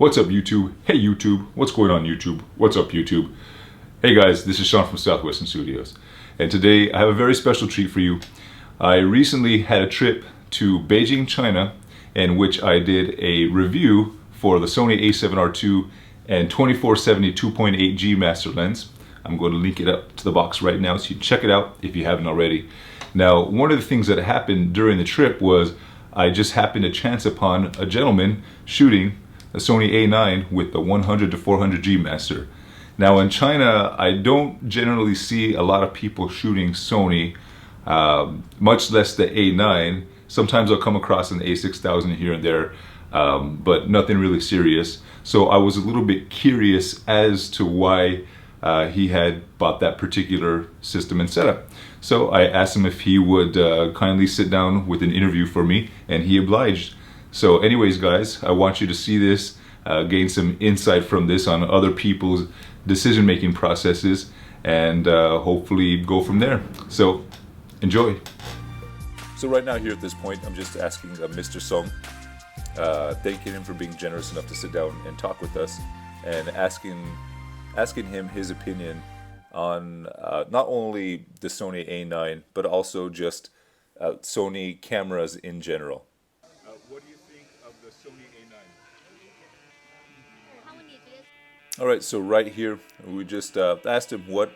What's up, YouTube? Hey, YouTube. What's going on, YouTube? What's up, YouTube? Hey, guys, this is Sean from Southwestern Studios. And today I have a very special treat for you. I recently had a trip to Beijing, China, in which I did a review for the Sony A7R II and 2470 2.8G master lens. I'm going to link it up to the box right now so you can check it out if you haven't already. Now, one of the things that happened during the trip was I just happened to chance upon a gentleman shooting a Sony A9 with the 100 to 400G master. Now in China, I don't generally see a lot of people shooting Sony, much less the A9. Sometimes I'll come across an A6000 here and there, but nothing really serious. So I was a little bit curious as to why he had bought that particular system and setup. So I asked him if he would kindly sit down with an interview for me, and he obliged. So anyways, guys, I want you to see this, gain some insight from this on other people's decision-making processes, and hopefully go from there. So enjoy. So right now here at this point, I'm just asking Mr. Song, thanking him for being generous enough to sit down and talk with us, and asking him his opinion on not only the Sony A9, but also just Sony cameras in general. What do you think of the Sony A9? All right, so right here, we just asked him what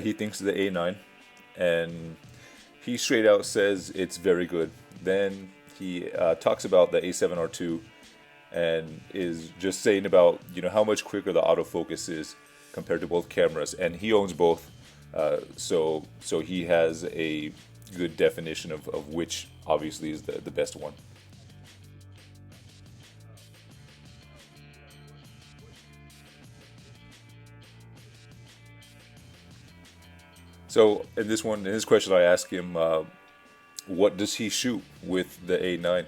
he thinks of the A9, and he straight out says it's very good. Then he talks about the A7R II and is just saying about, you know, how much quicker the autofocus is compared to both cameras, and he owns both, so he has a good definition of which obviously is the best one. So in his question, I asked him, what does he shoot with the A9?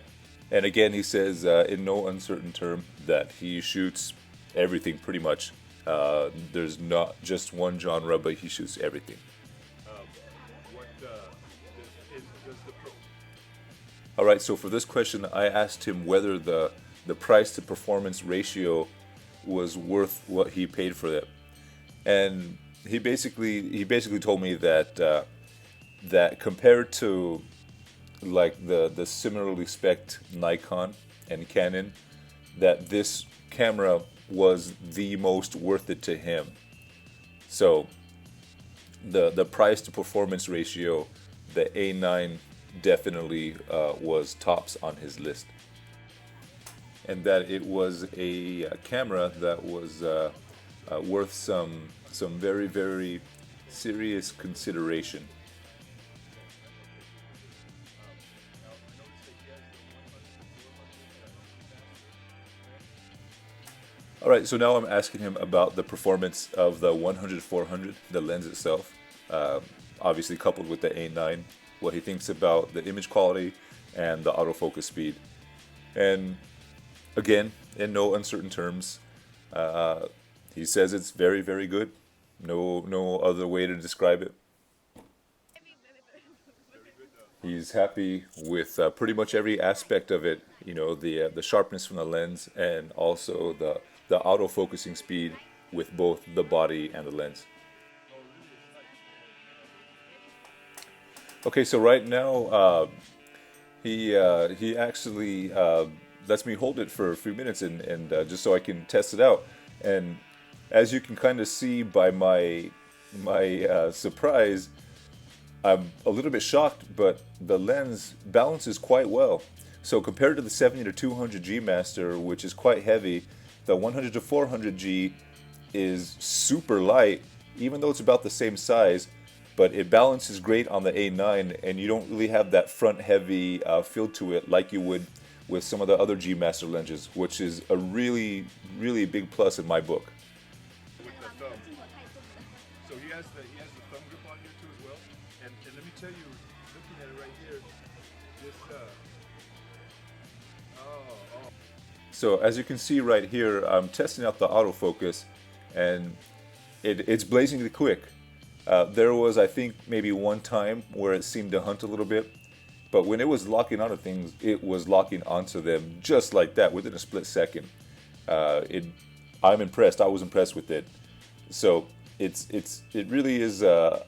And again, he says in no uncertain term that he shoots everything pretty much. There's not just one genre, but he shoots everything. All right, so for this question, I asked him whether the price to performance ratio was worth what he paid for it, and he basically told me that that compared to like the similarly spec'd Nikon and Canon, that this camera was the most worth it to him. So the price to performance ratio, the A9 definitely was tops on his list, and that it was a camera that was worth some very, very serious consideration. All right, so now I'm asking him about the performance of the 100-400, the lens itself, obviously coupled with the A9, what he thinks about the image quality and the autofocus speed. And again, in no uncertain terms, he says it's very, very good. No other way to describe it. He's happy with pretty much every aspect of it. You know, the sharpness from the lens, and also the autofocusing speed with both the body and the lens. Okay, so right now he actually lets me hold it for a few minutes and just so I can test it out. And as you can kind of see by my surprise, I'm a little bit shocked, but the lens balances quite well. So compared to the 70 to 200G master, which is quite heavy, the 100 to 400G is super light, even though it's about the same size, but it balances great on the A9, and you don't really have that front heavy feel to it like you would with some of the other G master lenses, which is a really, really big plus in my book. With the thumb. So he has the thumb grip on here too as well. And let me tell you, looking at it right here, So as you can see right here, I'm testing out the autofocus, and it's blazingly quick. There was, I think, maybe one time where it seemed to hunt a little bit, but when it was locking onto things, it was locking onto them just like that within a split second. I'm impressed. I was impressed with it. So it really is a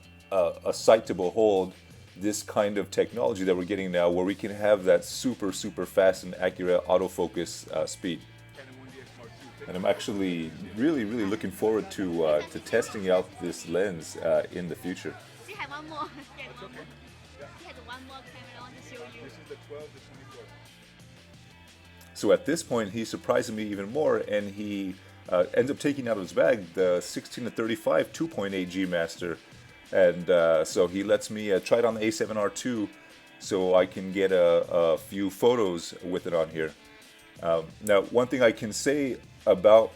sight to behold, this kind of technology that we're getting now, where we can have that super fast and accurate autofocus speed. And I'm actually really looking forward to testing out this lens in the future. She had one more. She had one more. She had one more camera I want to show you. This is the 12 to 24. So at this point, he's surprising me even more, and he ends up taking out of his bag the 16 to 35 2.8 G Master, and so he lets me try it on the A7R2, so I can get a few photos with it on here. Now, one thing I can say about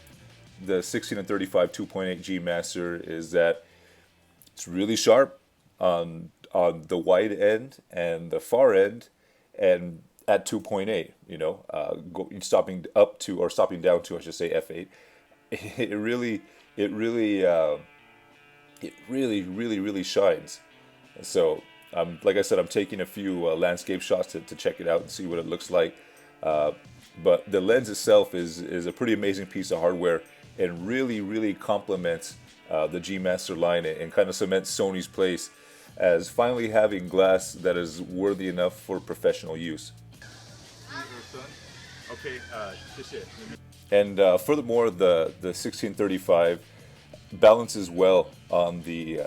the 16 to 35 2.8 G Master is that it's really sharp on the wide end and the far end, and at 2.8, you know, stopping up to, or stopping down to, I should say, f8. It really shines. So, like I said, I'm taking a few landscape shots to check it out and see what it looks like. But the lens itself is a pretty amazing piece of hardware, and really complements the G Master line, and kind of cements Sony's place as finally having glass that is worthy enough for professional use. Okay, and furthermore, the 1635 balances well on the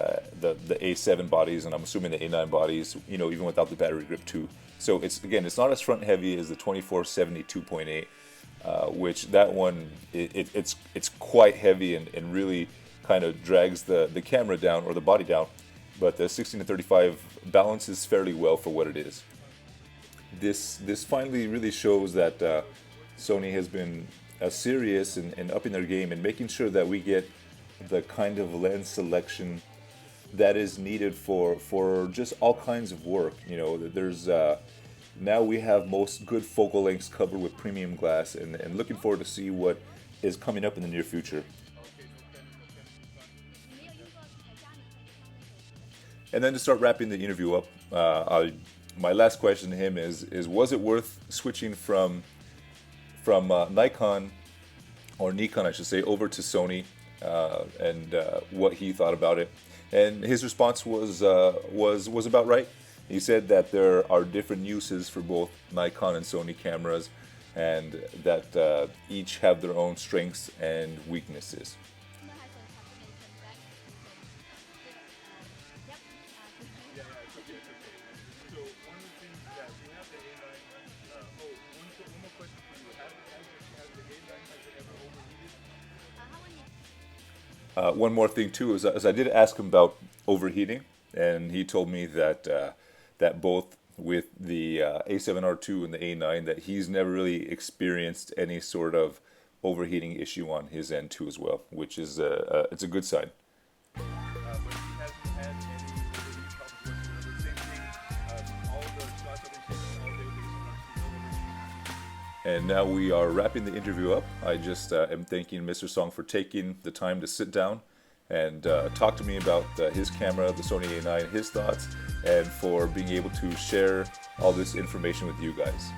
A7 bodies, and I'm assuming the A9 bodies, you know, even without the battery grip too. So it's not as front heavy as the 2470 2.8, which that one it's quite heavy and really kind of drags the camera down, or the body down. But the 16 to 35 balances fairly well for what it is. This finally really shows that Sony has been serious and upping their game, and making sure that we get the kind of lens selection that is needed for just all kinds of work. You know, there's now we have most good focal lengths covered with premium glass, and looking forward to see what is coming up in the near future. And then to start wrapping the interview up, my last question to him is was it worth switching from Nikon, or Nikon I should say, over to Sony, and what he thought about it. And his response was about right. He said that there are different uses for both Nikon and Sony cameras, and that each have their own strengths and weaknesses. So one of the things that we have the A9. One more question for you. Has the A9 ever overheated? One more thing too is I did ask him about overheating, and he told me that that both with the A7R2 and the A9, that he's never really experienced any sort of overheating issue on his end too as well, which is it's a good sign. But he hasn't had any overheating problems whatsoever. Same thing. All the shots I've been taking all day, there's no overheating. And now we are wrapping the interview up. I just am thanking Mr. Song for taking the time to sit down and talk to me about his camera, the Sony A9, his thoughts, and for being able to share all this information with you guys.